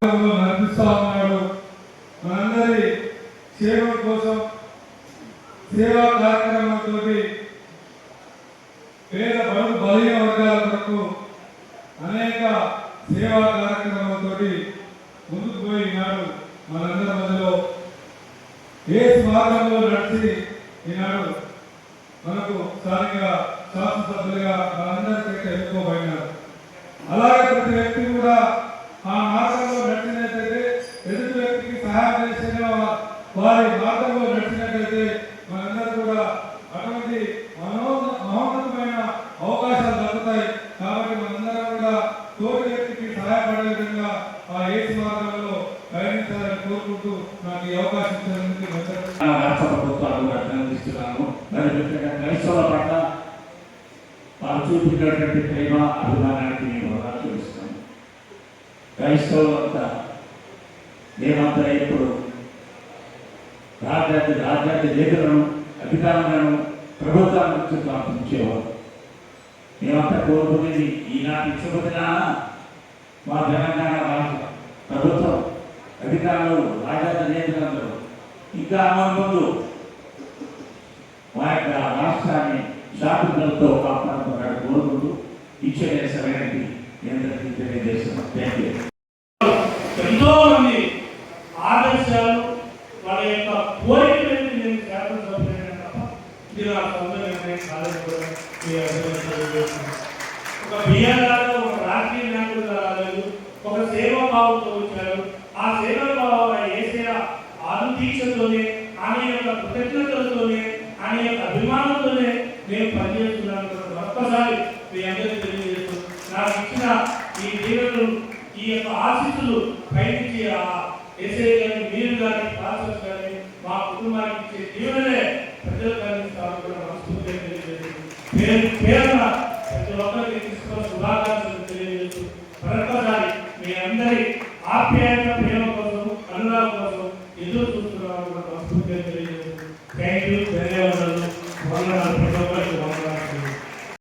నడిపిస్తా ఉన్నాడు. మనందరి సేవ కోసం సేవా కార్యక్రమాలతో పేద బడుగు బలహీన వర్గాల వరకు అనేక సేవా కార్యక్రమాలతో ముందుకు పోయి ఈనాడు మనందరి మధ్యలో ఏ మార్గంలో నడిచి ఈనాడు మనకు స్థానిక శాసనసభ్యులుగా మనందరికీ ఎన్నుకోబడినారు. అలాగే ప్రతి వ్యక్తి కూడా ఆ మార్గంలో నడిచినట్లయితే ఎదుటి వ్యక్తికి సహాయం చేసిన వారి మార్గంలో నడిచినట్లయితే మనందరూ కూడా అటువంటి మహోన్నతమైన అవకాశాలు దొరుకుతాయి. కాబట్టి మనందరం కూడా తోటి వ్యక్తికి సహాయపడే విధంగా ఆ ఏసు మార్గంలో ప్రయాణించాలని కోరుకుంటూ నాకు ఈ అవకాశం ఇచ్చినందుకు రాష్ట్ర ప్రభుత్వాలు అభినందిస్తున్నాను. క్రైస్తవుల పట్ల వారు చూపినటువంటి ప్రేమ అభిమానానికి నేను చూపిస్తాను. క్రైస్తవులంతా మేమంతా ఇప్పుడు రాజ్యాన్ని లేఖలను అధికారులను ప్రభుత్వాన్ని ప్రార్థించేవారు. మేమంతా కోరుకునేది ఈనాటి శుభదినా మా తెలంగాణ రాష్ట్ర ప్రభుత్వం అధికారులు రాజ్యాన్ని నేతలందరూ ఇంకా ముందు మా యొక్క రాష్ట్రాన్ని శాఖలతో కాపాడుతున్నాడు కోరుకుంటూ ఇచ్చే సమయానికి నేను తెలియజేస్తున్నాను. Thank you. ఎంతో మంది ఆదర్శాలు వాళ్ళ యొక్క కోరిక నేను శాసనసభ్యులైన తప్ప ఇది నా సొంత నిర్ణయం కాలేదు. ఒక బియ్యాలు ఒక రాజకీయ నాయకులుగా రాలేదు, ఒక సేవాభావంతో వచ్చారు. ఆ సేవాభావం ఏసే ఆనందీక్షతోనే ఆయన యొక్క కృతజ్ఞతలతోనే ఆయన యొక్క అభిమానంతోనే నేను పనిచేస్తున్నాను. ఒక్కసారి మీ అందరికీ తెలియజేస్తూ నాకు ఇచ్చిన ఈ దీవెనలు ఈ యొక్క ఆశీస్సులు పైనుంచి ఆ ఎస్ఐ గారి మీరు కానీ ప్రాసెస్ కానీ మా కుటుంబానికి ఇచ్చే దీవెనలే ప్రజలకు అందిస్తామని కూడా మనస్ఫూర్తిగా తెలియజేస్తూ పేరున ప్రతి ఒక్కరికి తీసుకున్న శుభాకాంక్షలు తెలియజేస్తూ మరొకసారి మీ అందరి ఆప్యాయత ప్రేమ